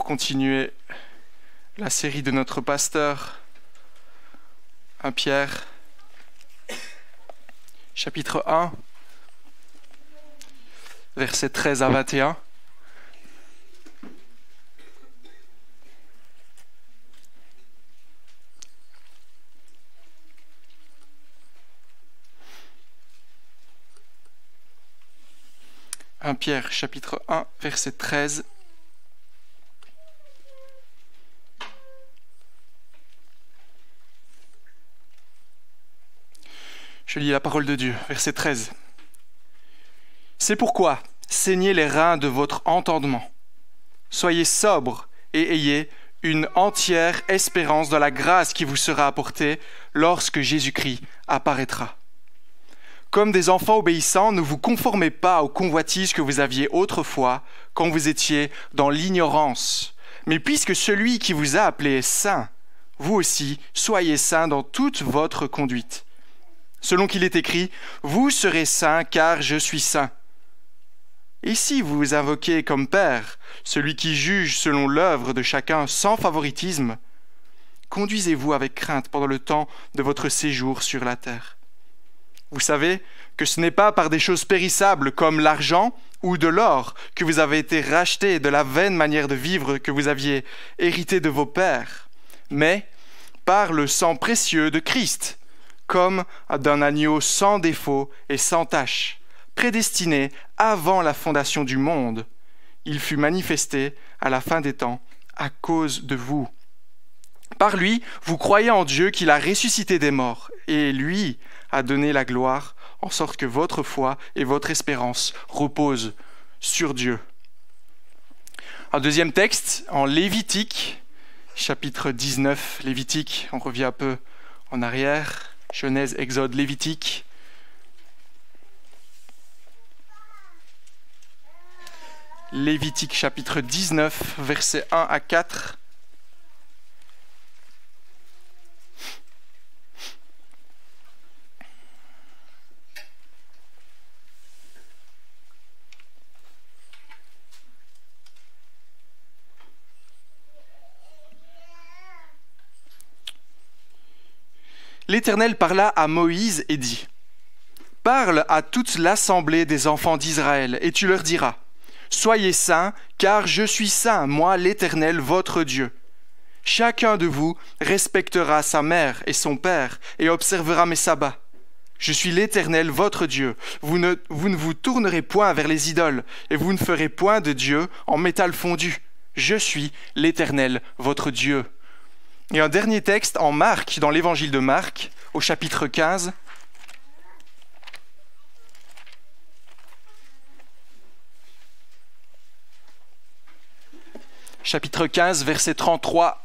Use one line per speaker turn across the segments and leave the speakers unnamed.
pour continuer la série de notre pasteur 1 Pierre, chapitre 1, versets 13 à 21. « 1 Pierre, chapitre 1, verset 13. Je lis la parole de Dieu, verset 13. « C'est pourquoi, saignez les reins de votre entendement. Soyez sobres et ayez une entière espérance dans la grâce qui vous sera apportée lorsque Jésus-Christ apparaîtra. Comme des enfants obéissants, ne vous conformez pas aux convoitises que vous aviez autrefois quand vous étiez dans l'ignorance. Mais puisque celui qui vous a appelé est saint, vous aussi soyez saints dans toute votre conduite. Selon qu'il est écrit, « Vous serez saints car je suis saint. » Et si vous vous invoquez comme Père, celui qui juge selon l'œuvre de chacun sans favoritisme, conduisez-vous avec crainte pendant le temps de votre séjour sur la terre. Vous savez que ce n'est pas par des choses périssables comme l'argent ou de l'or que vous avez été rachetés de la vaine manière de vivre que vous aviez hérité de vos pères, mais par le sang précieux de Christ, comme d'un agneau sans défaut et sans tache, prédestiné avant la fondation du monde. Il fut manifesté à la fin des temps à cause de vous. Par lui, vous croyez en Dieu qu'il a ressuscité des morts, et lui a donné la gloire, en sorte que votre foi et votre espérance reposent sur Dieu. » Un deuxième texte, en Lévitique, chapitre 19, Lévitique, on revient un peu en arrière, Genèse, Exode, Lévitique. Lévitique, chapitre 19, versets 1 à 4. L'Éternel parla à Moïse et dit : « Parle à toute l'assemblée des enfants d'Israël, et tu leur diras : Soyez saints, car je suis saint, moi l'Éternel, votre Dieu. Chacun de vous respectera sa mère et son père, et observera mes sabbats. Je suis l'Éternel, votre Dieu. Vous ne vous tournerez point vers les idoles, et vous ne ferez point de Dieu en métal fondu. Je suis l'Éternel, votre Dieu. » Et un dernier texte en Marc, dans l'évangile de Marc, au chapitre 15. Chapitre 15, verset 33.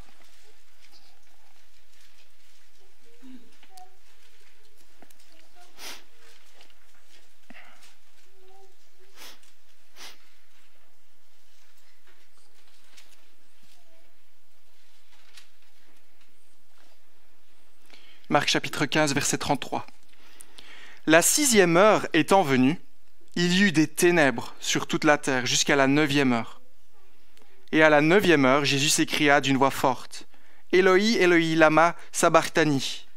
Marc chapitre 15, verset 33. « La 6e heure étant venue, il y eut des ténèbres sur toute la terre jusqu'à la 9e heure. Et à la 9e heure, Jésus s'écria d'une voix forte : « Éloi, Éloi, lama sabachthani »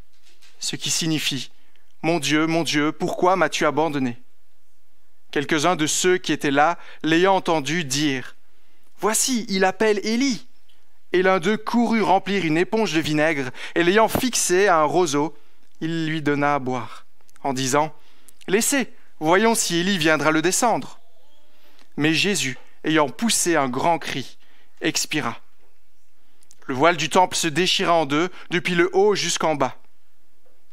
ce qui signifie : « Mon Dieu, pourquoi m'as-tu abandonné ?» Quelques-uns de ceux qui étaient là, l'ayant entendu, dirent : « Voici, il appelle Élie. » Et l'un d'eux courut remplir une éponge de vinaigre, et l'ayant fixée à un roseau, il lui donna à boire, en disant : « Laissez, voyons si Élie viendra le descendre. » Mais Jésus, ayant poussé un grand cri, expira. Le voile du temple se déchira en deux, depuis le haut jusqu'en bas.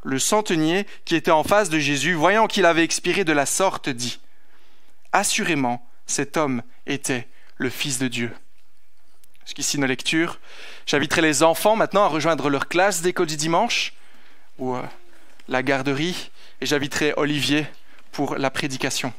Le centenier, qui était en face de Jésus, voyant qu'il avait expiré de la sorte, dit : « Assurément, cet homme était le Fils de Dieu. » Jusqu'ici nos lectures. J'inviterai les enfants maintenant à rejoindre leur classe d'école du dimanche ou la garderie, et j'inviterai Olivier pour la prédication.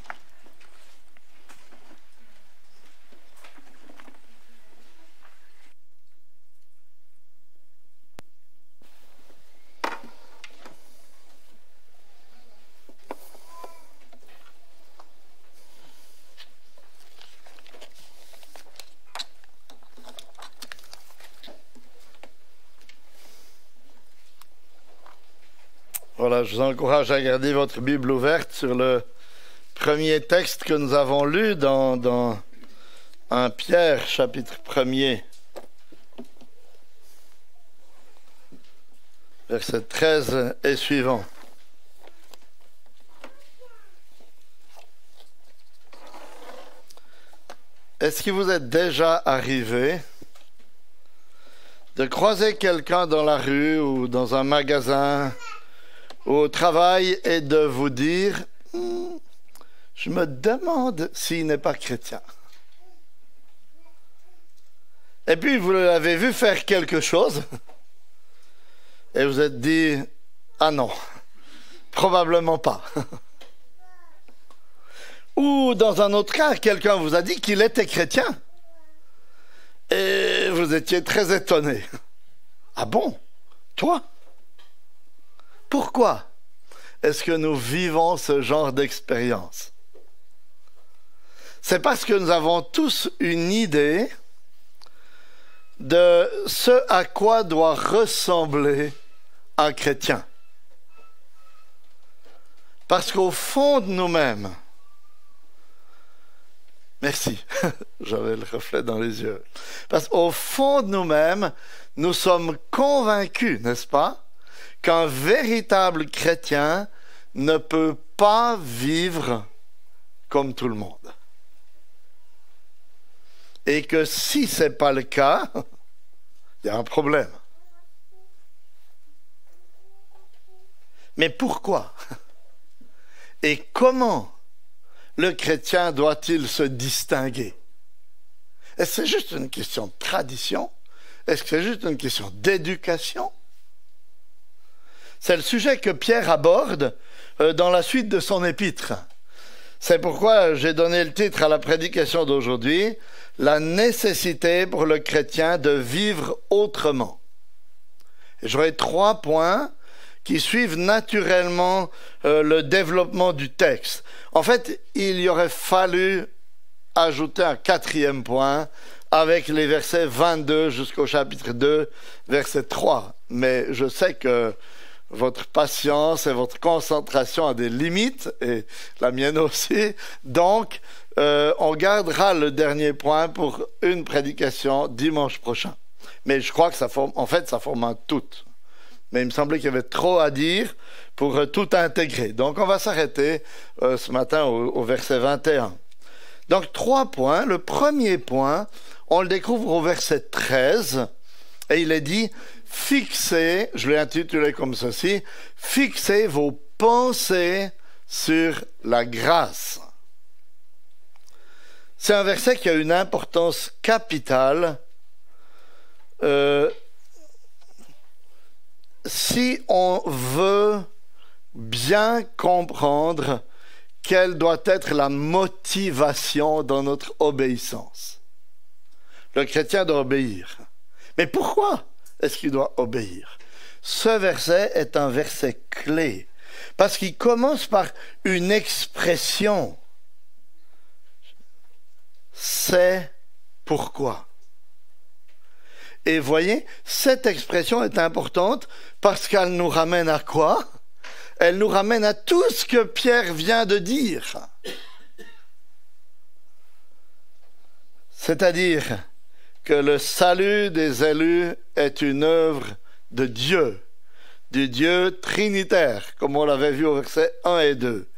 Voilà, je vous encourage à garder votre Bible ouverte sur le premier texte que nous avons lu dans 1 Pierre, chapitre 1er, verset 13 et suivant. Est-ce qu'il vous est déjà arrivé de croiser quelqu'un dans la rue ou dans un magasin ou au travail et de vous dire « Je me demande s'il n'est pas chrétien ». Et puis vous l'avez vu faire quelque chose et vous êtes dit « Ah non, probablement pas ». Ou dans un autre cas, quelqu'un vous a dit qu'il était chrétien et vous étiez très étonné. Ah bon? Toi? Pourquoi est-ce que nous vivons ce genre d'expérience? C'est parce que nous avons tous une idée de ce à quoi doit ressembler un chrétien. Parce qu'au fond de nous-mêmes, merci, j'avais le reflet dans les yeux. Parce qu'au fond de nous-mêmes, nous sommes convaincus, n'est-ce pas, qu'un véritable chrétien ne peut pas vivre comme tout le monde. Et que si ce n'est pas le cas, il y a un problème. Mais pourquoi? Et comment le chrétien doit-il se distinguer? Est-ce que c'est juste une question de tradition? Est-ce que c'est juste une question d'éducation? C'est le sujet que Pierre aborde dans la suite de son épître. C'est pourquoi j'ai donné le titre à la prédication d'aujourd'hui, « La nécessité pour le chrétien de vivre autrement ». J'aurai 3 points qui suivent naturellement le développement du texte. En fait, il y aurait fallu ajouter un 4e point avec les versets 22 jusqu'au chapitre 2, verset 3. Mais je sais que votre patience et votre concentration a des limites, et la mienne aussi. Donc, on gardera le dernier point pour une prédication dimanche prochain. Mais je crois que ça forme un tout. Mais il me semblait qu'il y avait trop à dire pour tout intégrer. Donc, on va s'arrêter ce matin au verset 21. Donc, 3 points. Le premier point, on le découvre au verset 13, et il est dit « Fixez », je l'ai intitulé comme ceci, « Fixez vos pensées sur la grâce ». C'est un verset qui a une importance capitale si on veut bien comprendre quelle doit être la motivation dans notre obéissance. Le chrétien doit obéir. Mais pourquoi est-ce qu'il doit obéir? Ce verset est un verset clé, parce qu'il commence par une expression. C'est pourquoi. Et voyez, cette expression est importante parce qu'elle nous ramène à quoi? Elle nous ramène à tout ce que Pierre vient de dire. C'est-à-dire que le salut des élus est une œuvre de Dieu, du Dieu trinitaire, comme on l'avait vu au verset 1 et 2,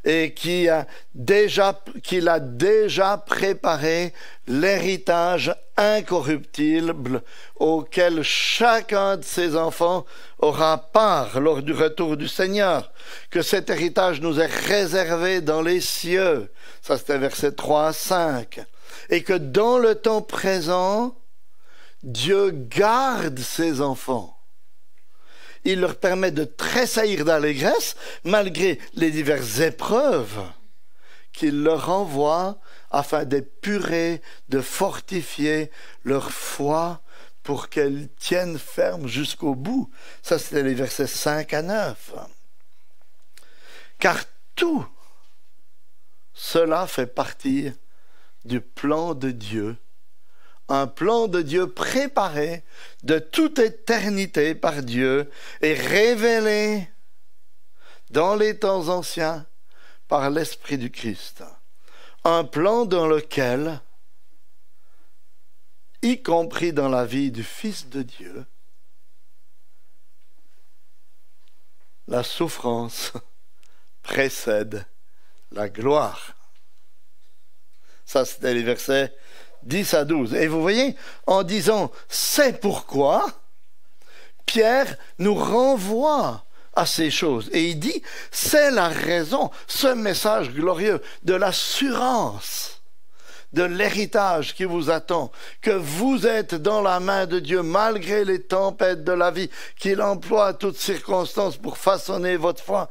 et qu'il a déjà préparé l'héritage incorruptible auquel chacun de ses enfants aura part lors du retour du Seigneur, que cet héritage nous est réservé dans les cieux. Ça, c'était verset 3 à 5. Et que dans le temps présent, Dieu garde ses enfants. Il leur permet de tressaillir d'allégresse malgré les diverses épreuves qu'il leur envoie afin d'épurer, de fortifier leur foi pour qu'elle tienne ferme jusqu'au bout. Ça, c'était les versets 5 à 9. Car tout cela fait partie du plan de Dieu, un plan de Dieu préparé de toute éternité par Dieu et révélé dans les temps anciens, par l'Esprit du Christ. Un plan dans lequel, y compris dans la vie du Fils de Dieu, la souffrance précède la gloire. Ça, c'était les versets 10 à 12. Et vous voyez, en disant « c'est pourquoi », Pierre nous renvoie à ces choses. Et il dit « c'est la raison, ce message glorieux de l'assurance, de l'héritage qui vous attend, que vous êtes dans la main de Dieu malgré les tempêtes de la vie, qu'il emploie à toutes circonstances pour façonner votre foi. »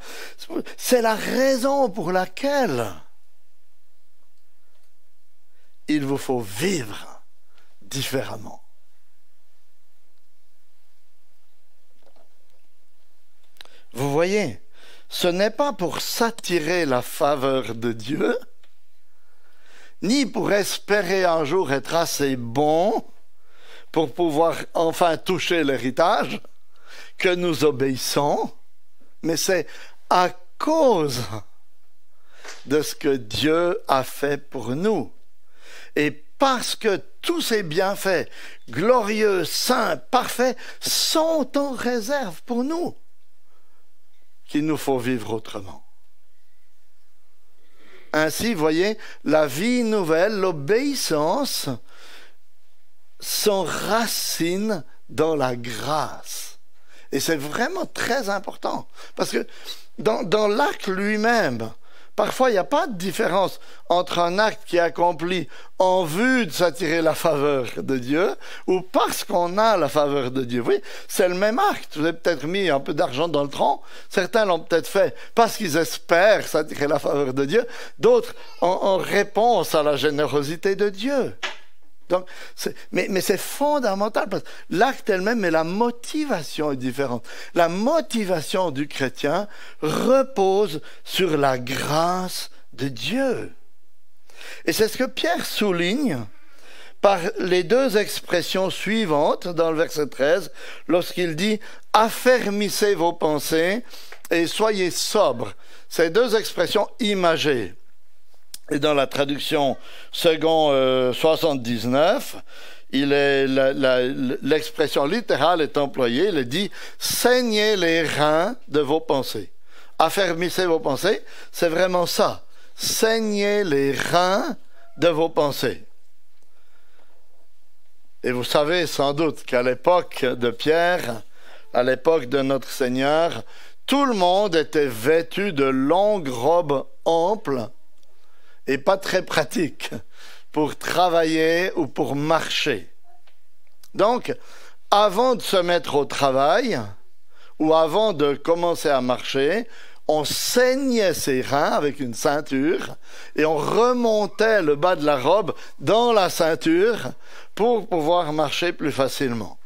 C'est la raison pour laquelle il vous faut vivre différemment. Vous voyez, ce n'est pas pour s'attirer la faveur de Dieu, ni pour espérer un jour être assez bon pour pouvoir enfin toucher l'héritage, que nous obéissons, mais c'est à cause de ce que Dieu a fait pour nous. Et parce que tous ces bienfaits glorieux, saints, parfaits, sont en réserve pour nous, qu'il nous faut vivre autrement. Ainsi, vous voyez, la vie nouvelle, l'obéissance, s'enracine dans la grâce. Et c'est vraiment très important. Parce que dans l'acte lui-même, parfois il n'y a pas de différence entre un acte qui est accompli en vue de s'attirer la faveur de Dieu ou parce qu'on a la faveur de Dieu. Oui, c'est le même acte. Vous avez peut-être mis un peu d'argent dans le tronc. Certains l'ont peut-être fait parce qu'ils espèrent s'attirer la faveur de Dieu. D'autres en réponse à la générosité de Dieu. Donc, mais c'est fondamental parce que l'acte elle-même, mais la motivation est différente. La motivation du chrétien repose sur la grâce de Dieu. Et c'est ce que Pierre souligne par les deux expressions suivantes dans le verset 13, lorsqu'il dit « affermissez vos pensées et soyez sobres ». Ces deux expressions imagées. Et dans la traduction second 79, l'expression littérale est employée. Il est dit « saignez les reins de vos pensées ». Affermissez vos pensées, c'est vraiment ça. Saignez les reins de vos pensées. Et vous savez sans doute qu'à l'époque de Pierre, à l'époque de notre Seigneur, tout le monde était vêtu de longues robes amples et pas très pratique pour travailler ou pour marcher. Donc, avant de se mettre au travail ou avant de commencer à marcher, on saignait ses reins avec une ceinture et on remontait le bas de la robe dans la ceinture pour pouvoir marcher plus facilement.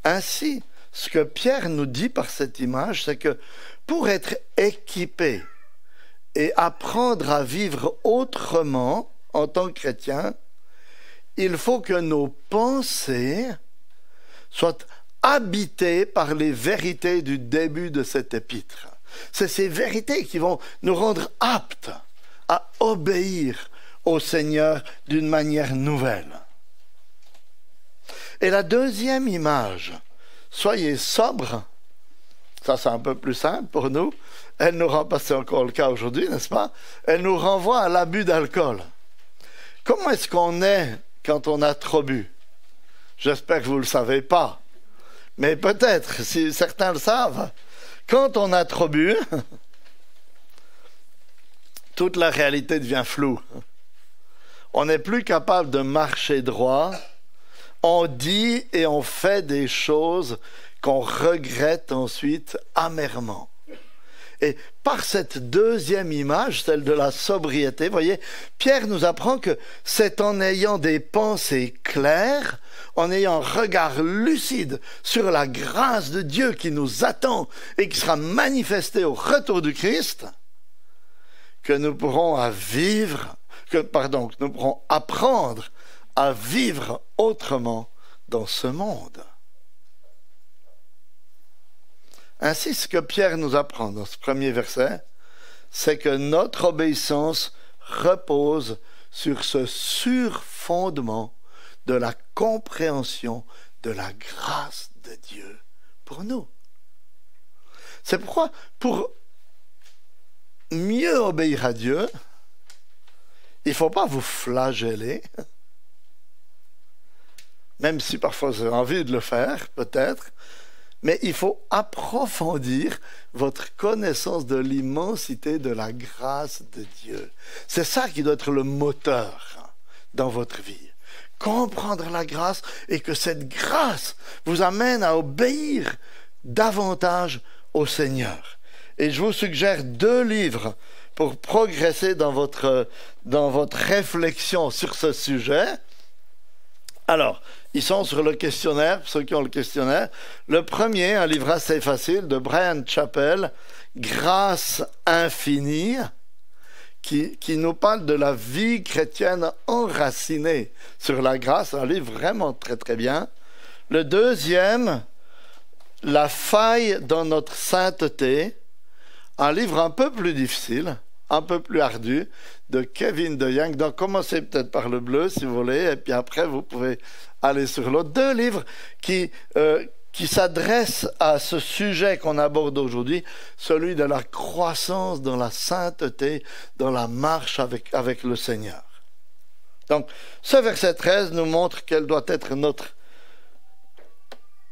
Ainsi, ce que Pierre nous dit par cette image, c'est que pour être équipé et apprendre à vivre autrement en tant que chrétien, il faut que nos pensées soient habitées par les vérités du début de cet épître. C'est ces vérités qui vont nous rendre aptes à obéir au Seigneur d'une manière nouvelle. Et la deuxième image, soyez sobres, ça c'est un peu plus simple pour nous, elle nous renvoie, c'est encore le cas aujourd'hui, n'est-ce pas? Elle nous renvoie à l'abus d'alcool. Comment est-ce qu'on est quand on a trop bu? J'espère que vous ne le savez pas. Mais peut-être, si certains le savent, quand on a trop bu, toute la réalité devient floue. On n'est plus capable de marcher droit. On dit et on fait des choses qu'on regrette ensuite amèrement. Et par cette deuxième image, celle de la sobriété, vous voyez, Pierre nous apprend que c'est en ayant des pensées claires, en ayant un regard lucide sur la grâce de Dieu qui nous attend et qui sera manifestée au retour du Christ, que nous pourrons nous pourrons apprendre à vivre autrement dans ce monde. Ainsi, ce que Pierre nous apprend dans ce premier verset, c'est que notre obéissance repose sur ce surfondement de la compréhension de la grâce de Dieu pour nous. C'est pourquoi, pour mieux obéir à Dieu, il ne faut pas vous flageller, même si parfois vous avez envie de le faire, peut-être, mais il faut approfondir votre connaissance de l'immensité de la grâce de Dieu. C'est ça qui doit être le moteur dans votre vie. Comprendre la grâce et que cette grâce vous amène à obéir davantage au Seigneur. Et je vous suggère 2 livres pour progresser dans votre réflexion sur ce sujet. Alors, ils sont sur le questionnaire, pour ceux qui ont le questionnaire. Le premier, un livre assez facile, de Brian Chappell, « Grâce infinie », qui nous parle de la vie chrétienne enracinée sur la grâce, un livre vraiment très très bien. Le deuxième, « La faille dans notre sainteté », un livre un peu plus difficile, un peu plus ardu, de Kevin DeYoung. Donc commencez peut-être par le bleu si vous voulez, et puis après vous pouvez aller sur l'autre. 2 livres qui s'adressent à ce sujet qu'on aborde aujourd'hui, celui de la croissance dans la sainteté, dans la marche avec le Seigneur. Donc ce verset 13 nous montre quelle doit être notre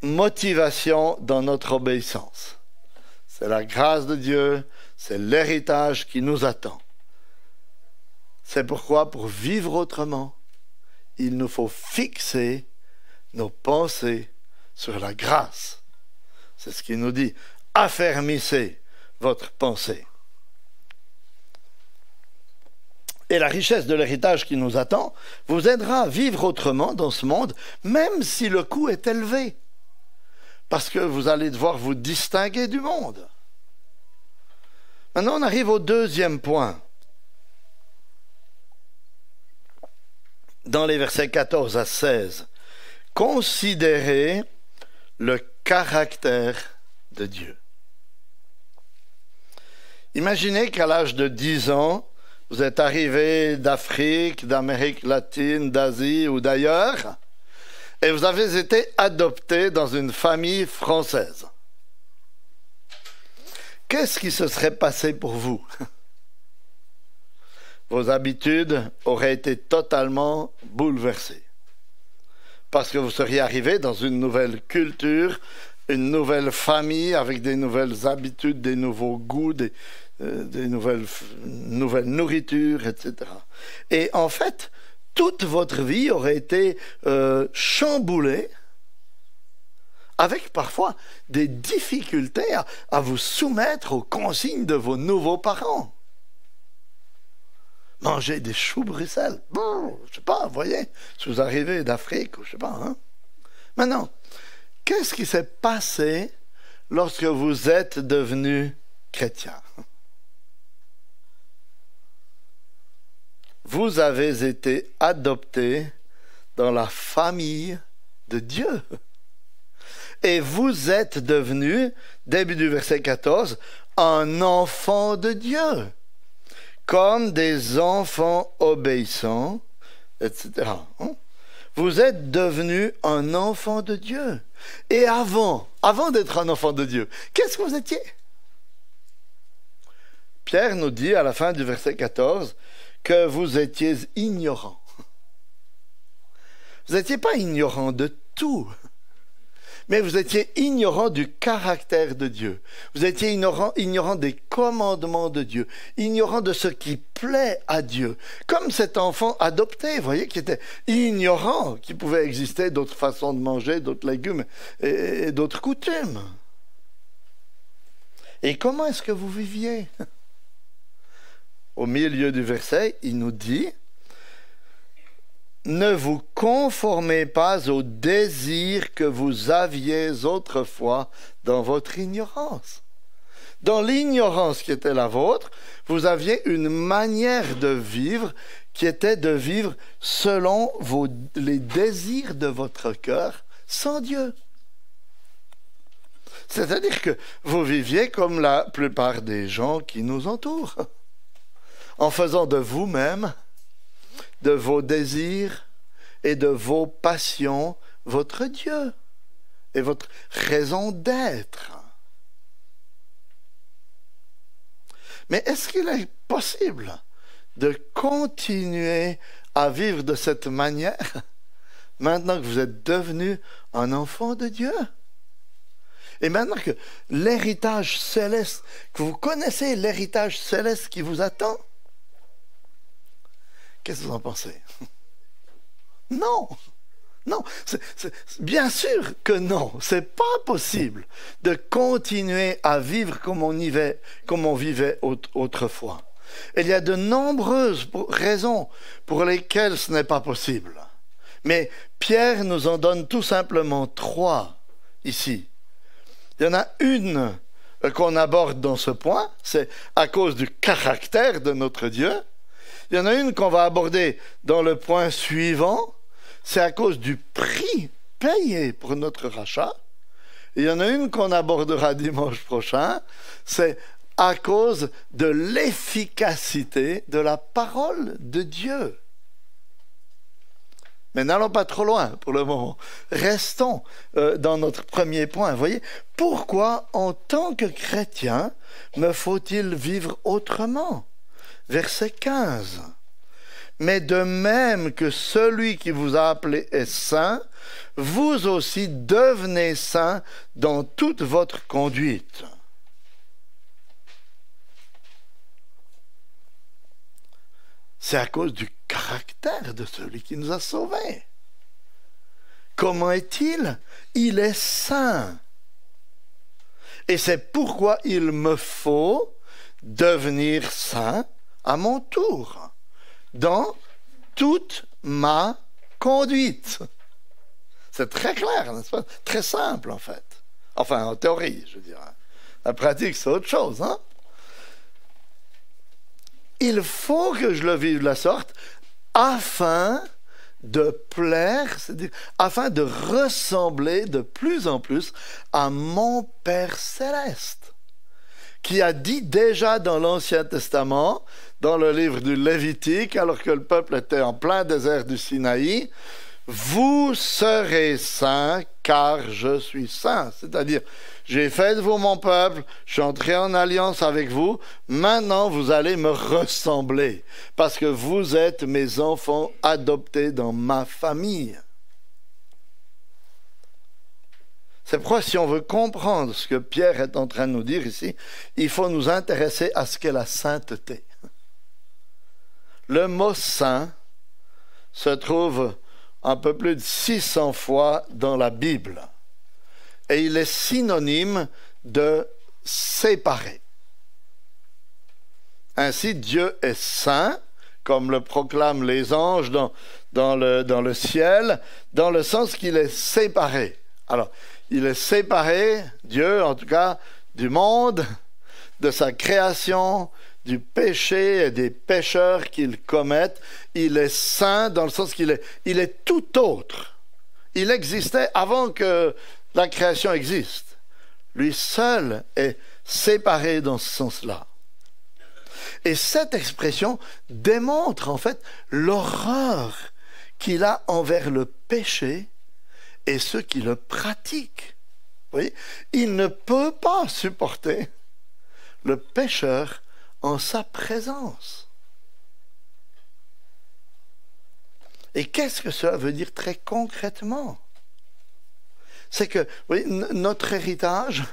motivation dans notre obéissance. C'est la grâce de Dieu, c'est l'héritage qui nous attend. C'est pourquoi, pour vivre autrement, il nous faut fixer nos pensées sur la grâce. C'est ce qu'il nous dit. Affermissez votre pensée. Et la richesse de l'héritage qui nous attend vous aidera à vivre autrement dans ce monde, même si le coût est élevé. Parce que vous allez devoir vous distinguer du monde. Maintenant, on arrive au deuxième point. Dans les versets 14 à 16, considérez le caractère de Dieu. Imaginez qu'à l'âge de 10 ans, vous êtes arrivé d'Afrique, d'Amérique latine, d'Asie ou d'ailleurs, et vous avez été adopté dans une famille française. Qu'est-ce qui se serait passé pour vous? Vos habitudes auraient été totalement bouleversées. Parce que vous seriez arrivé dans une nouvelle culture, une nouvelle famille avec des nouvelles habitudes, des nouveaux goûts, des nouvelles nourritures, etc. Et en fait, toute votre vie aurait été chamboulée avec parfois des difficultés à vous soumettre aux consignes de vos nouveaux parents. Manger des choux Bruxelles, bon, je sais pas, vous voyez, si vous arrivez d'Afrique, ou je sais pas, hein. Maintenant, qu'est-ce qui s'est passé lorsque vous êtes devenu chrétien? Vous avez été adopté dans la famille de Dieu. Et vous êtes devenu, début du verset 14, un enfant de Dieu. Comme des enfants obéissants, etc. Vous êtes devenu un enfant de Dieu. Et avant d'être un enfant de Dieu, qu'est-ce que vous étiez? Pierre nous dit à la fin du verset 14 que vous étiez ignorants. Vous n'étiez pas ignorants de tout, mais vous étiez ignorant du caractère de Dieu. Vous étiez ignorant des commandements de Dieu, ignorant de ce qui plaît à Dieu. Comme cet enfant adopté, vous voyez, qui était ignorant qu'il pouvait exister d'autres façons de manger, d'autres légumes et d'autres coutumes. Et comment est-ce que vous viviez? Au milieu du verset, il nous dit: ne vous conformez pas aux désirs que vous aviez autrefois dans votre ignorance. Dans l'ignorance qui était la vôtre, vous aviez une manière de vivre qui était de vivre selon les désirs de votre cœur sans Dieu. C'est-à-dire que vous viviez comme la plupart des gens qui nous entourent, en faisant de vous-même, de vos désirs et de vos passions votre Dieu et votre raison d'être. Mais est-ce qu'il est possible de continuer à vivre de cette manière maintenant que vous êtes devenu un enfant de Dieu? Et maintenant que l'héritage céleste, que vous connaissez l'héritage céleste qui vous attend, qu'est-ce que vous en pensez? Non, non, bien sûr que non, c'est pas possible de continuer à vivre comme on vivait autrefois. Il y a de nombreuses raisons pour lesquelles ce n'est pas possible. Mais Pierre nous en donne tout simplement 3 ici. Il y en a une qu'on aborde dans ce point, c'est à cause du caractère de notre Dieu. Il y en a une qu'on va aborder dans le point suivant, c'est à cause du prix payé pour notre rachat. Et il y en a une qu'on abordera dimanche prochain, c'est à cause de l'efficacité de la parole de Dieu. Mais n'allons pas trop loin pour le moment. Restons dans notre premier point. Vous voyez, pourquoi en tant que chrétien me faut-il vivre autrement? Verset 15. Mais de même que celui qui vous a appelé est saint, vous aussi devenez saints dans toute votre conduite. C'est à cause du caractère de celui qui nous a sauvés. Comment est-il? Il est saint. Et c'est pourquoi il me faut devenir saint à mon tour, dans toute ma conduite. C'est très clair, n'est-ce pas? Très simple, en fait. Enfin, en théorie, je dirais. La pratique, c'est autre chose, hein? Il faut que je le vive de la sorte afin de plaire, c'est-à-dire afin de ressembler de plus en plus à mon Père céleste, qui a dit déjà dans l'Ancien Testament, dans le livre du Lévitique, alors que le peuple était en plein désert du Sinaï, « Vous serez saints, car je suis saint. » C'est-à-dire, j'ai fait de vous mon peuple, je suis entré en alliance avec vous, maintenant vous allez me ressembler, parce que vous êtes mes enfants adoptés dans ma famille. C'est pourquoi si on veut comprendre ce que Pierre est en train de nous dire ici, il faut nous intéresser à ce qu'est la sainteté. Le mot saint se trouve un peu plus de 600 fois dans la Bible. Et il est synonyme de séparé. Ainsi, Dieu est saint, comme le proclament les anges dans le ciel, dans le sens qu'il est séparé. Alors, il est séparé, Dieu en tout cas, du monde, de sa création, du péché et des pécheurs qu'il commet. Il est saint dans le sens qu'il est tout autre. Il existait avant que la création existe. Lui seul est séparé dans ce sens-là. Et cette expression démontre en fait l'horreur qu'il a envers le péché et ceux qui le pratiquent. Vous voyez, il ne peut pas supporter le pécheur en sa présence. Et qu'est-ce que cela veut dire très concrètement? C'est que, vous voyez, notre héritage,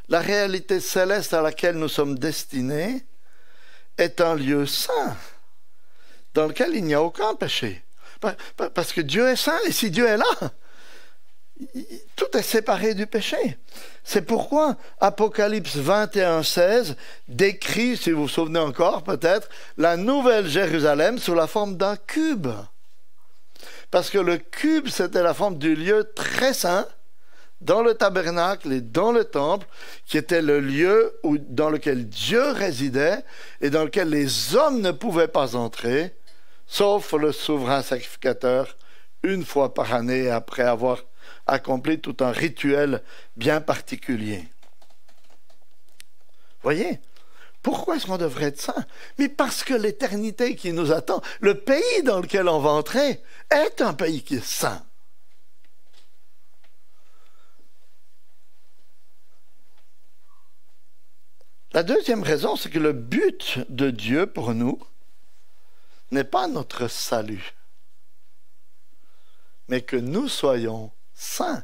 la réalité céleste à laquelle nous sommes destinés, est un lieu saint, dans lequel il n'y a aucun péché. Parce que Dieu est saint, et si Dieu est là, tout est séparé du péché. C'est pourquoi Apocalypse 21:16 décrit, si vous vous souvenez encore peut-être, la nouvelle Jérusalem sous la forme d'un cube. Parce que le cube, c'était la forme du lieu très saint, dans le tabernacle et dans le temple, qui était le lieu dans lequel Dieu résidait et dans lequel les hommes ne pouvaient pas entrer, sauf le souverain sacrificateur, une fois par année, après avoir accomplit tout un rituel bien particulier. Voyez, pourquoi est-ce qu'on devrait être saint? Mais parce que l'éternité qui nous attend, le pays dans lequel on va entrer, est un pays qui est saint. La deuxième raison, c'est que le but de Dieu pour nous n'est pas notre salut, mais que nous soyons saints.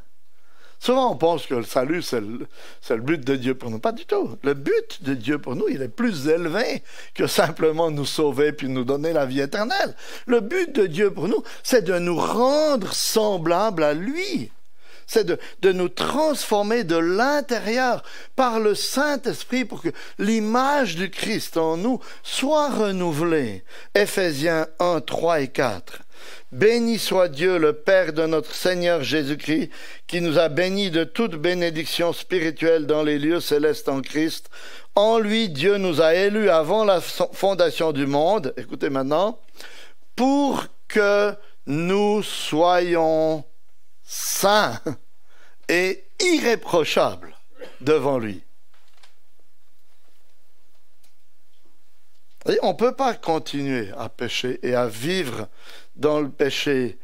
Souvent, on pense que le salut, c'est le but de Dieu pour nous. Pas du tout. Le but de Dieu pour nous, il est plus élevé que simplement nous sauver puis nous donner la vie éternelle. Le but de Dieu pour nous, c'est de nous rendre semblables à lui. C'est de nous transformer de l'intérieur par le Saint-Esprit pour que l'image du Christ en nous soit renouvelée. Éphésiens 1, 3 et 4. Béni soit Dieu, le Père de notre Seigneur Jésus-Christ, qui nous a bénis de toute bénédiction spirituelle dans les lieux célestes en Christ. En lui, Dieu nous a élus avant la fondation du monde, écoutez maintenant, pour que nous soyons saints et irréprochables devant lui. Et on ne peut pas continuer à pécher et à vivre dans le péché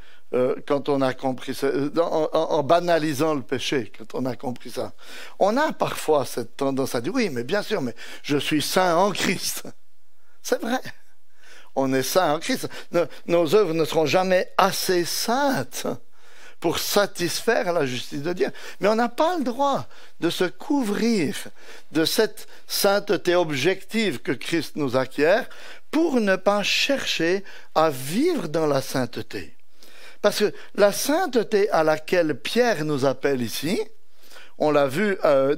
quand on a compris ça, en banalisant le péché, quand on a compris ça. On a parfois cette tendance à dire, oui, mais bien sûr, mais je suis saint en Christ. C'est vrai. On est saint en Christ. Nos œuvres ne seront jamais assez saintes pour satisfaire la justice de Dieu. Mais on n'a pas le droit de se couvrir de cette sainteté objective que Christ nous acquiert pour ne pas chercher à vivre dans la sainteté. Parce que la sainteté à laquelle Pierre nous appelle ici, on l'a vu à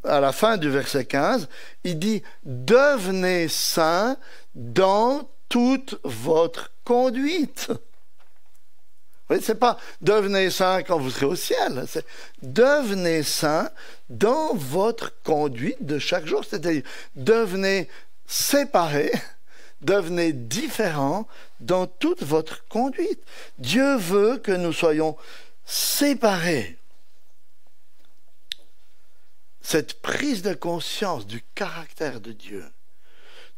la fin du verset 15, il dit « Devenez saints dans toute votre conduite ». Oui, c'est pas devenez saint quand vous serez au ciel, c'est devenez saint dans votre conduite de chaque jour, c'est-à-dire devenez séparés, devenez différents dans toute votre conduite. Dieu veut que nous soyons séparés. Cette prise de conscience du caractère de Dieu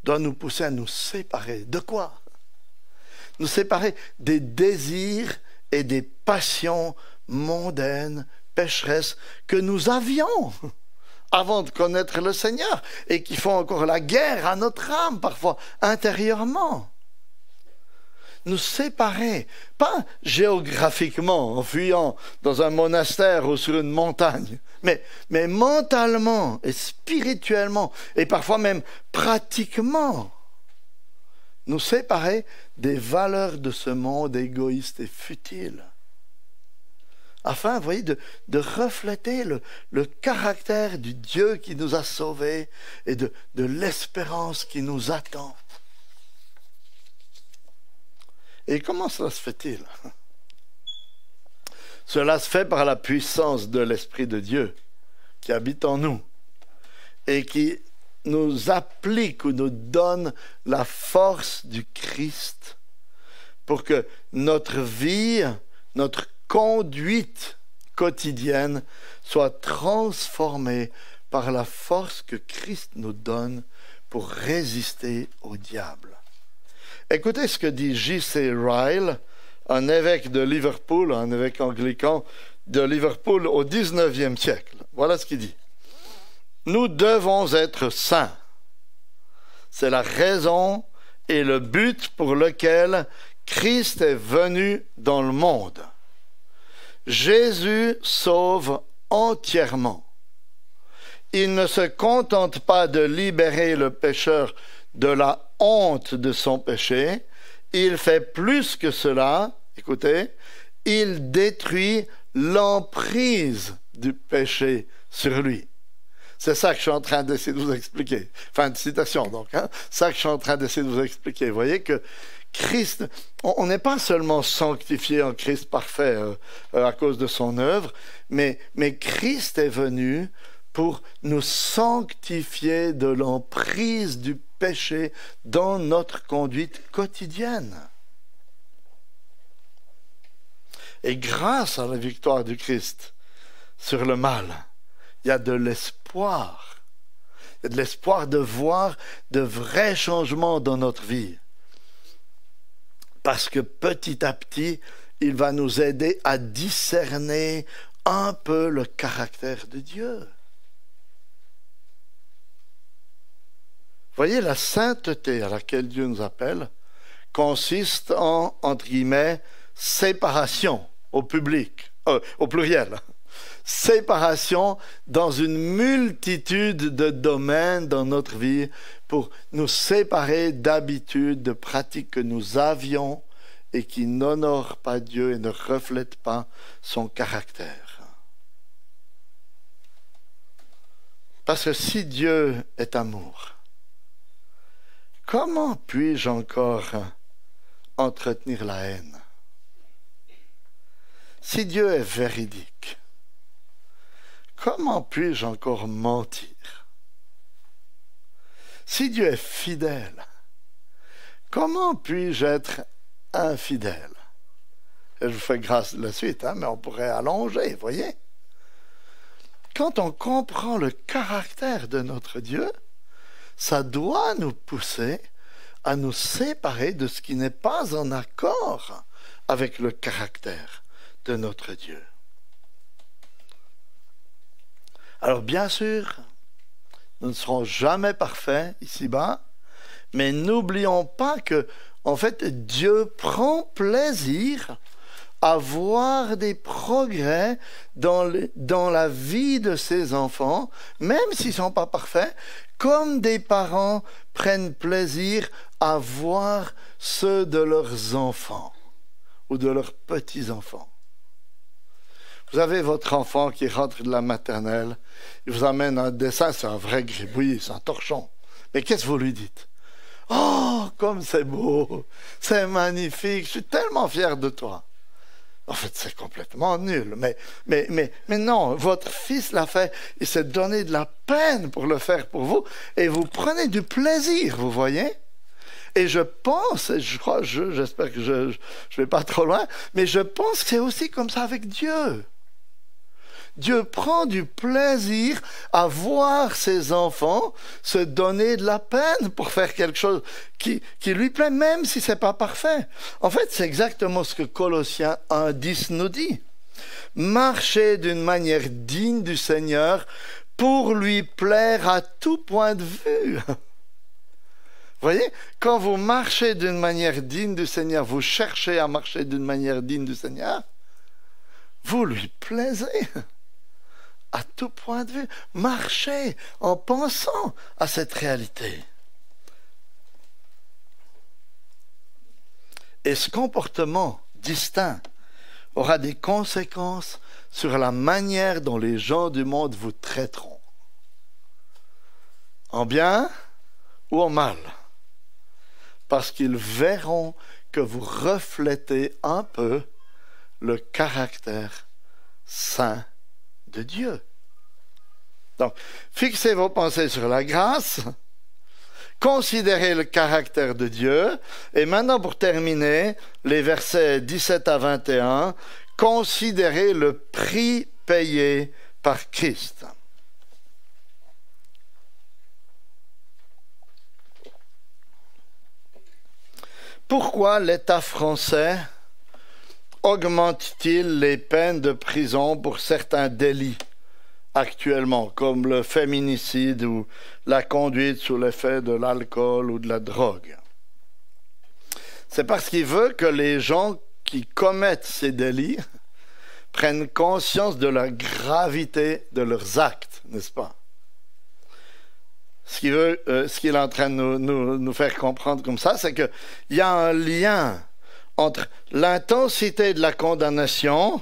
doit nous pousser à nous séparer. De quoi? Nous séparer des désirs et des passions mondaines, pécheresses que nous avions avant de connaître le Seigneur et qui font encore la guerre à notre âme parfois intérieurement. Nous séparer, pas géographiquement en fuyant dans un monastère ou sur une montagne, mais mentalement et spirituellement et parfois même pratiquement. Nous séparer des valeurs de ce monde égoïste et futile, afin, vous voyez, de refléter le caractère du Dieu qui nous a sauvés et de l'espérance qui nous attend. Et comment cela se fait-il? Cela se fait par la puissance de l'Esprit de Dieu qui habite en nous et qui nous applique ou nous donne la force du Christ pour que notre vie, notre conduite quotidienne soit transformée par la force que Christ nous donne pour résister au diable. Écoutez ce que dit J.C. Ryle, un évêque de Liverpool, un évêque anglican de Liverpool au XIXe siècle. Voilà ce qu'il dit. Nous devons être saints. C'est la raison et le but pour lequel Christ est venu dans le monde. Jésus sauve entièrement. Il ne se contente pas de libérer le pécheur de la honte de son péché, il fait plus que cela, écoutez, il détruit l'emprise du péché sur lui. C'est ça que je suis en train d'essayer de vous expliquer. Fin de citation, donc. C'est ça que je suis en train d'essayer de vous expliquer. Vous voyez que Christ, on n'est pas seulement sanctifié en Christ parfait à cause de son œuvre, mais Christ est venu pour nous sanctifier de l'emprise du péché dans notre conduite quotidienne. Et grâce à la victoire du Christ sur le mal, il y a de l'espoir. Il y a de l'espoir de voir de vrais changements dans notre vie. Parce que petit à petit, il va nous aider à discerner un peu le caractère de Dieu. Voyez, la sainteté à laquelle Dieu nous appelle consiste en, entre guillemets, séparation au pluriel. Séparation dans une multitude de domaines dans notre vie pour nous séparer d'habitudes, de pratiques que nous avions et qui n'honorent pas Dieu et ne reflètent pas son caractère. Parce que si Dieu est amour, comment puis-je encore entretenir la haine? Si Dieu est véridique, comment puis-je encore mentir? Si Dieu est fidèle, comment puis-je être infidèle? Et je vous fais grâce de la suite, mais on pourrait allonger, voyez? Quand on comprend le caractère de notre Dieu, ça doit nous pousser à nous séparer de ce qui n'est pas en accord avec le caractère de notre Dieu. Alors bien sûr, nous ne serons jamais parfaits ici-bas, mais n'oublions pas que, en fait, Dieu prend plaisir à voir des progrès dans la vie de ses enfants, même s'ils ne sont pas parfaits, comme des parents prennent plaisir à voir ceux de leurs enfants ou de leurs petits-enfants. Vous avez votre enfant qui rentre de la maternelle, il vous amène un dessin, c'est un vrai gribouillis, c'est un torchon. Mais qu'est-ce que vous lui dites? Oh, comme c'est beau, c'est magnifique, je suis tellement fier de toi. En fait, c'est complètement nul. Mais non, votre fils l'a fait, il s'est donné de la peine pour le faire pour vous, et vous prenez du plaisir, vous voyez? Et je pense, j'espère que je ne vais pas trop loin, mais je pense que c'est aussi comme ça avec Dieu. Dieu prend du plaisir à voir ses enfants se donner de la peine pour faire quelque chose qui lui plaît, même si ce n'est pas parfait. En fait, c'est exactement ce que Colossiens 1,10 nous dit. Marchez d'une manière digne du Seigneur pour lui plaire à tout point de vue. Vous voyez, quand vous marchez d'une manière digne du Seigneur, vous cherchez à marcher d'une manière digne du Seigneur, vous lui plaisez. À tout point de vue, marchez en pensant à cette réalité. Et ce comportement distinct aura des conséquences sur la manière dont les gens du monde vous traiteront. En bien ou en mal. Parce qu'ils verront que vous reflétez un peu le caractère saint de Dieu. Donc, fixez vos pensées sur la grâce, considérez le caractère de Dieu, et maintenant pour terminer, les versets 17 à 21, considérez le prix payé par Christ. Pourquoi l'État français augmente-t-il les peines de prison pour certains délits actuellement, comme le féminicide ou la conduite sous l'effet de l'alcool ou de la drogue? C'est parce qu'il veut que les gens qui commettent ces délits prennent conscience de la gravité de leurs actes, n'est-ce pas? Ce qu'il est en train de nous faire comprendre comme ça, c'est qu'il y a un lien entre l'intensité de la condamnation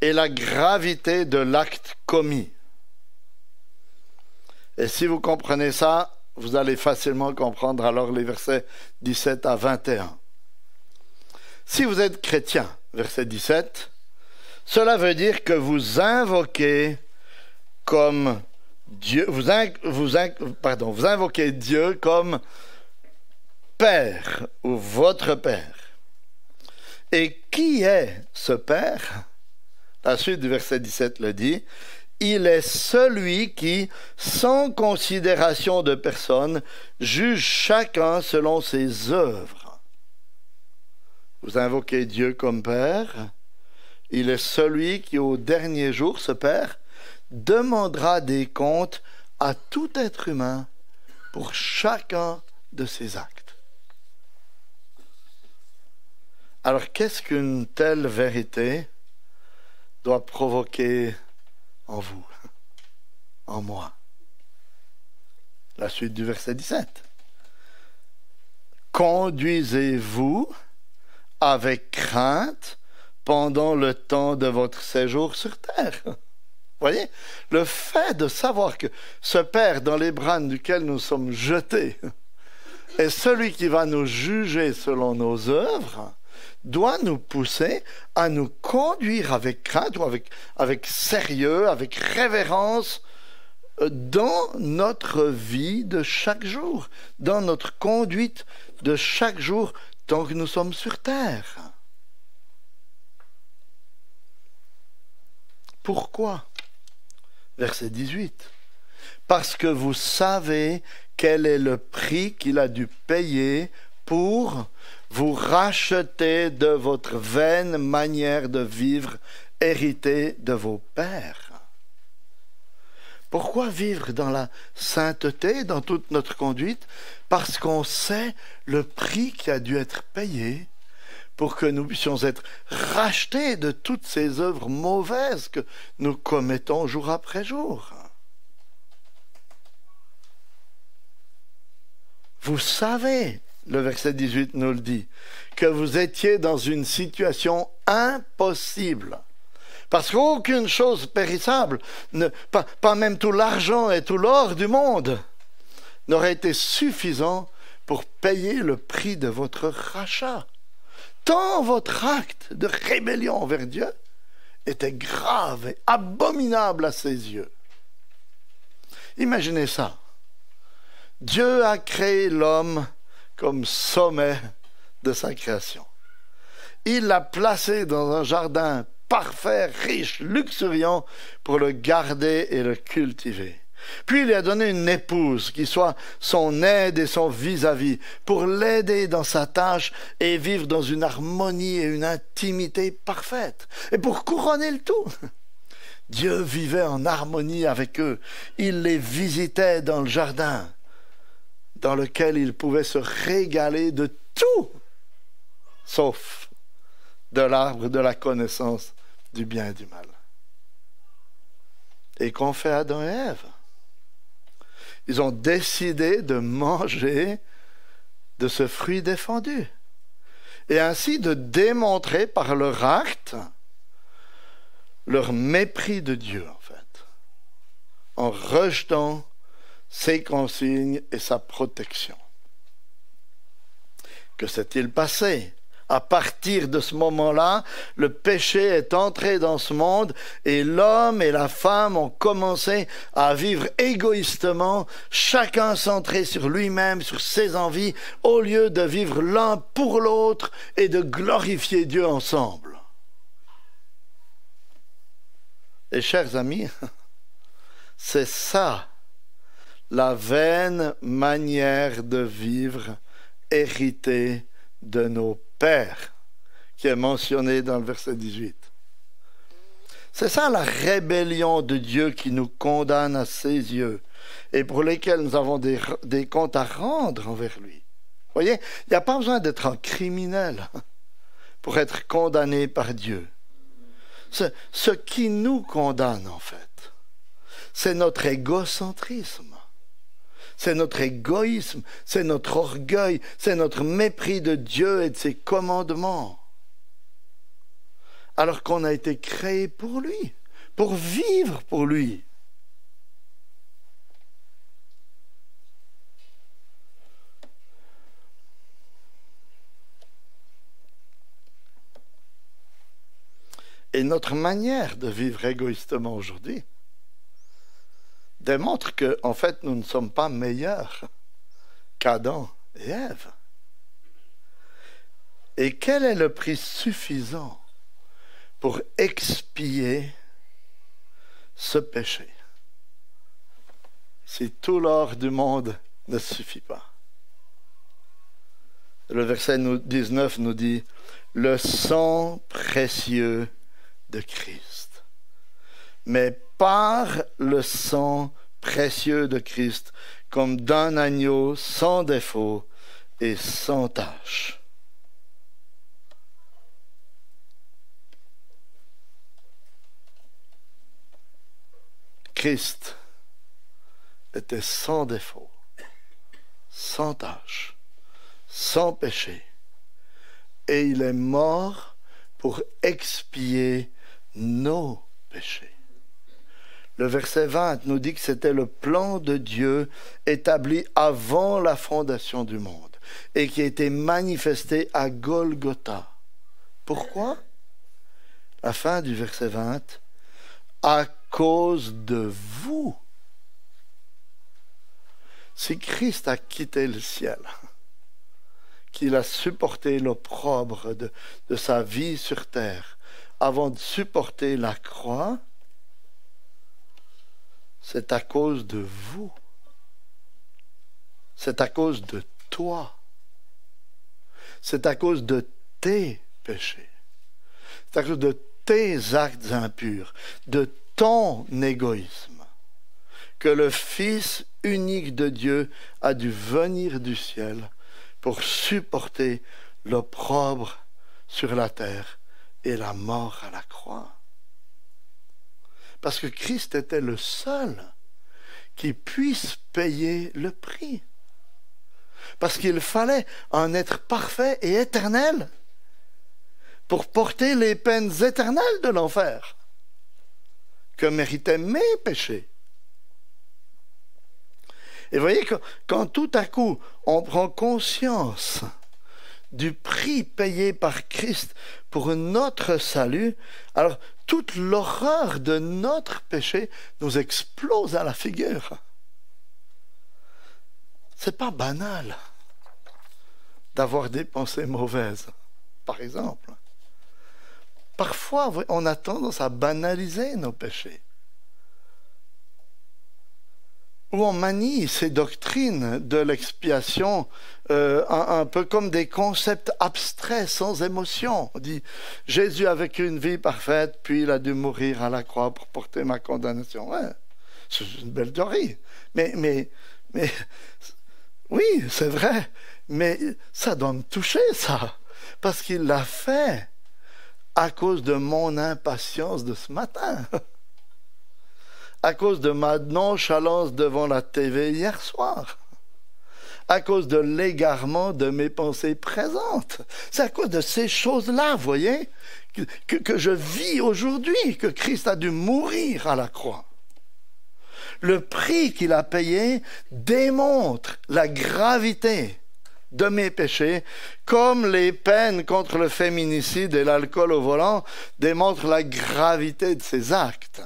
et la gravité de l'acte commis. Et si vous comprenez ça, vous allez facilement comprendre alors les versets 17 à 21. Si vous êtes chrétien, verset 17, cela veut dire que vous invoquez comme Dieu, vous invoquez Dieu comme Père ou votre Père. Et qui est ce Père? La suite du verset 17 le dit. Il est celui qui, sans considération de personne, juge chacun selon ses œuvres. Vous invoquez Dieu comme Père. Il est celui qui, au dernier jour, ce Père, demandera des comptes à tout être humain pour chacun de ses actes. Alors, qu'est-ce qu'une telle vérité doit provoquer en vous, en moi? La suite du verset 17. Conduisez-vous avec crainte pendant le temps de votre séjour sur terre. Voyez, le fait de savoir que ce Père dans les bras duquel nous sommes jetés est celui qui va nous juger selon nos œuvres, doit nous pousser à nous conduire avec crainte ou avec sérieux, avec révérence dans notre vie de chaque jour, dans notre conduite de chaque jour tant que nous sommes sur terre. Pourquoi? Verset 18. Parce que vous savez quel est le prix qu'il a dû payer pour vous racheter de votre vaine manière de vivre héritée de vos pères. Pourquoi vivre dans la sainteté, dans toute notre conduite? Parce qu'on sait le prix qui a dû être payé pour que nous puissions être rachetés de toutes ces œuvres mauvaises que nous commettons jour après jour. Vous savez, le verset 18 nous le dit, que vous étiez dans une situation impossible. Parce qu'aucune chose périssable, pas même tout l'argent et tout l'or du monde, n'aurait été suffisant pour payer le prix de votre rachat. Tant votre acte de rébellion envers Dieu était grave et abominable à ses yeux. Imaginez ça. Dieu a créé l'homme comme sommet de sa création. Il l'a placé dans un jardin parfait, riche, luxuriant, pour le garder et le cultiver. Puis il lui a donné une épouse qui soit son aide et son vis-à-vis pour l'aider dans sa tâche et vivre dans une harmonie et une intimité parfaite. Et pour couronner le tout, Dieu vivait en harmonie avec eux. Il les visitait dans le jardin dans lequel ils pouvaient se régaler de tout, sauf de l'arbre de la connaissance du bien et du mal. Et qu'ont fait Adam et Ève? Ils ont décidé de manger de ce fruit défendu et ainsi de démontrer par leur acte leur mépris de Dieu, en fait, en rejetant ses consignes et sa protection. Que s'est-il passé? À partir de ce moment-là, le péché est entré dans ce monde et l'homme et la femme ont commencé à vivre égoïstement, chacun centré sur lui-même, sur ses envies, au lieu de vivre l'un pour l'autre et de glorifier Dieu ensemble. Et chers amis, c'est ça la vaine manière de vivre héritée de nos pères, qui est mentionnée dans le verset 18. C'est ça la rébellion de Dieu qui nous condamne à ses yeux et pour lesquels nous avons des comptes à rendre envers lui. Vous voyez, il n'y a pas besoin d'être un criminel pour être condamné par Dieu. Ce qui nous condamne, en fait, c'est notre égocentrisme. C'est notre égoïsme, c'est notre orgueil, c'est notre mépris de Dieu et de ses commandements. Alors qu'on a été créé pour lui, pour vivre pour lui. Et notre manière de vivre égoïstement aujourd'hui démontre que, en fait, nous ne sommes pas meilleurs qu'Adam et Ève. Et quel est le prix suffisant pour expier ce péché? Si tout l'or du monde ne suffit pas. Le verset 19 nous dit « Le sang précieux de Christ ». Mais par le sang précieux de Christ, comme d'un agneau sans défaut et sans tache. Christ était sans défaut, sans tache, sans péché, et il est mort pour expier nos péchés. Le verset 20 nous dit que c'était le plan de Dieu établi avant la fondation du monde et qui a été manifesté à Golgotha. Pourquoi? La fin du verset 20. À cause de vous. Si Christ a quitté le ciel, qu'il a supporté l'opprobre de sa vie sur terre avant de supporter la croix, c'est à cause de vous. C'est à cause de toi. C'est à cause de tes péchés. C'est à cause de tes actes impurs, de ton égoïsme, que le Fils unique de Dieu a dû venir du ciel pour supporter l'opprobre sur la terre et la mort à la croix. Parce que Christ était le seul qui puisse payer le prix. Parce qu'il fallait un être parfait et éternel pour porter les peines éternelles de l'enfer que méritaient mes péchés. Et vous voyez que quand tout à coup on prend conscience du prix payé par Christ pour notre salut, alors toute l'horreur de notre péché nous explose à la figure. C'est pas banal d'avoir des pensées mauvaises, par exemple. Parfois, on a tendance à banaliser nos péchés. Ou on manie ces doctrines de l'expiation un peu comme des concepts abstraits, sans émotion. On dit, Jésus a vécu une vie parfaite, puis il a dû mourir à la croix pour porter ma condamnation. Ouais, c'est une belle théorie. Mais oui, c'est vrai. Mais ça doit me toucher, ça. Parce qu'il l'a fait à cause de mon impatience de ce matin. À cause de ma nonchalance devant la TV hier soir, à cause de l'égarement de mes pensées présentes. C'est à cause de ces choses-là, vous voyez, que je vis aujourd'hui, que Christ a dû mourir à la croix. Le prix qu'il a payé démontre la gravité de mes péchés, comme les peines contre le féminicide et l'alcool au volant démontrent la gravité de ses actes.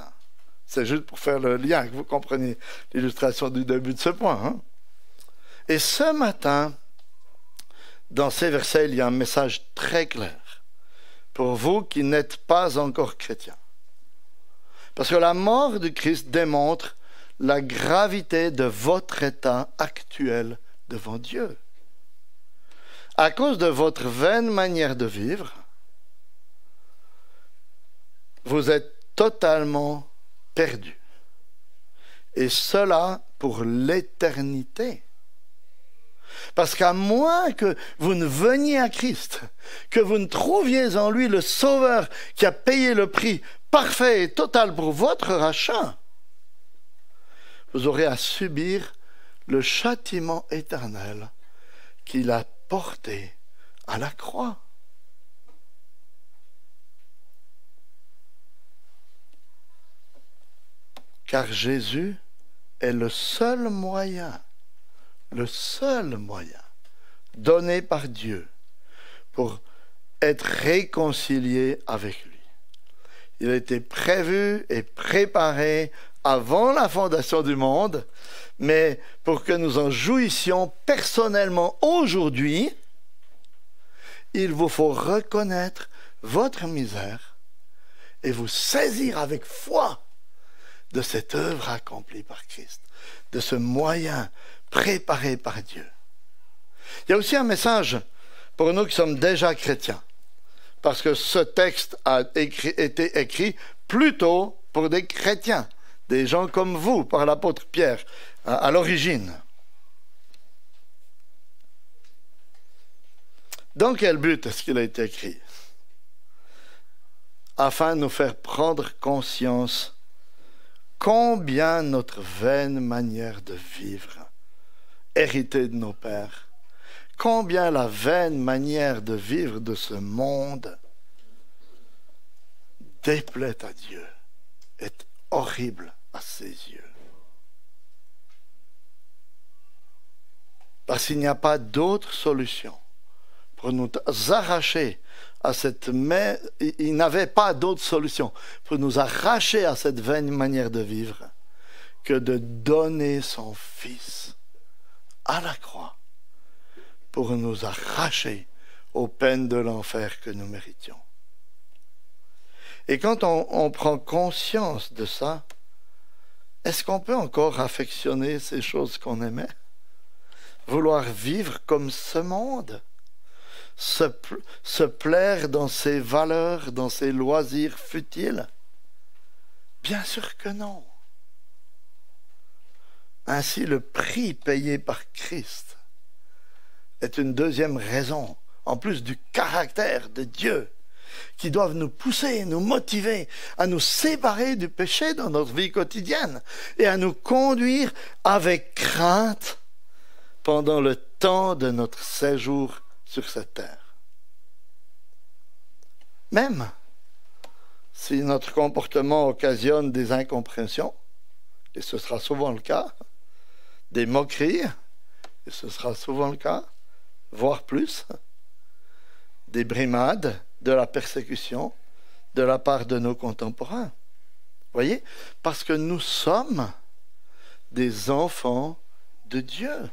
C'est juste pour faire le lien, que vous compreniez l'illustration du début de ce point. Hein? Et ce matin, dans ces versets, il y a un message très clair pour vous qui n'êtes pas encore chrétiens. Parce que la mort de Christ démontre la gravité de votre état actuel devant Dieu. À cause de votre vaine manière de vivre, vous êtes totalement perdu. Et cela pour l'éternité. Parce qu'à moins que vous ne veniez à Christ, que vous ne trouviez en lui le Sauveur qui a payé le prix parfait et total pour votre rachat, vous aurez à subir le châtiment éternel qu'il a porté à la croix. Car Jésus est le seul moyen donné par Dieu pour être réconcilié avec lui. Il a été prévu et préparé avant la fondation du monde, mais pour que nous en jouissions personnellement aujourd'hui, il vous faut reconnaître votre misère et vous saisir avec foi de cette œuvre accomplie par Christ, de ce moyen préparé par Dieu. Il y a aussi un message pour nous qui sommes déjà chrétiens, parce que ce texte a été écrit plutôt pour des chrétiens, des gens comme vous, par l'apôtre Pierre, à l'origine. Dans quel but est-ce qu'il a été écrit? Afin de nous faire prendre conscience combien notre vaine manière de vivre, héritée de nos pères, combien la vaine manière de vivre de ce monde déplaît à Dieu, est horrible à ses yeux. Parce qu'il n'y a pas d'autre solution pour nous arracher à cette main. Il n'avait pas d'autre solution pour nous arracher à cette vaine manière de vivre que de donner son Fils à la croix pour nous arracher aux peines de l'enfer que nous méritions. Et quand on prend conscience de ça, est-ce qu'on peut encore affectionner ces choses qu'on aimait? Vouloir vivre comme ce monde? Se plaire dans ses valeurs, dans ses loisirs futiles? Bien sûr que non. Ainsi, le prix payé par Christ est une deuxième raison, en plus du caractère de Dieu, qui doivent nous pousser, nous motiver à nous séparer du péché dans notre vie quotidienne et à nous conduire avec crainte pendant le temps de notre séjour sur cette terre. Même si notre comportement occasionne des incompréhensions, et ce sera souvent le cas, des moqueries, et ce sera souvent le cas, voire plus, des brimades, de la persécution de la part de nos contemporains. Voyez? Parce que nous sommes des enfants de Dieu.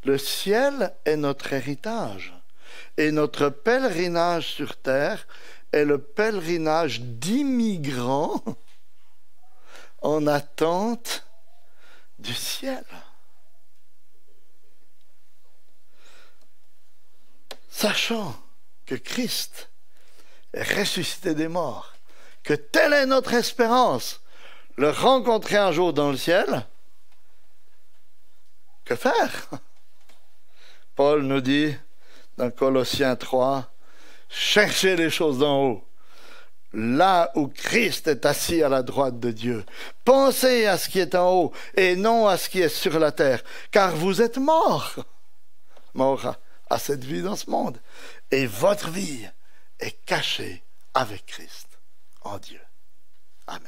Le ciel est notre héritage. Et notre pèlerinage sur terre est le pèlerinage d'immigrants en attente du ciel. Sachant que Christ est ressuscité des morts, que telle est notre espérance, le rencontrer un jour dans le ciel, que faire? Paul nous dit dans Colossiens 3, cherchez les choses d'en haut, là où Christ est assis à la droite de Dieu. Pensez à ce qui est en haut et non à ce qui est sur la terre, car vous êtes morts à cette vie dans ce monde, et votre vie est cachée avec Christ en Dieu. Amen.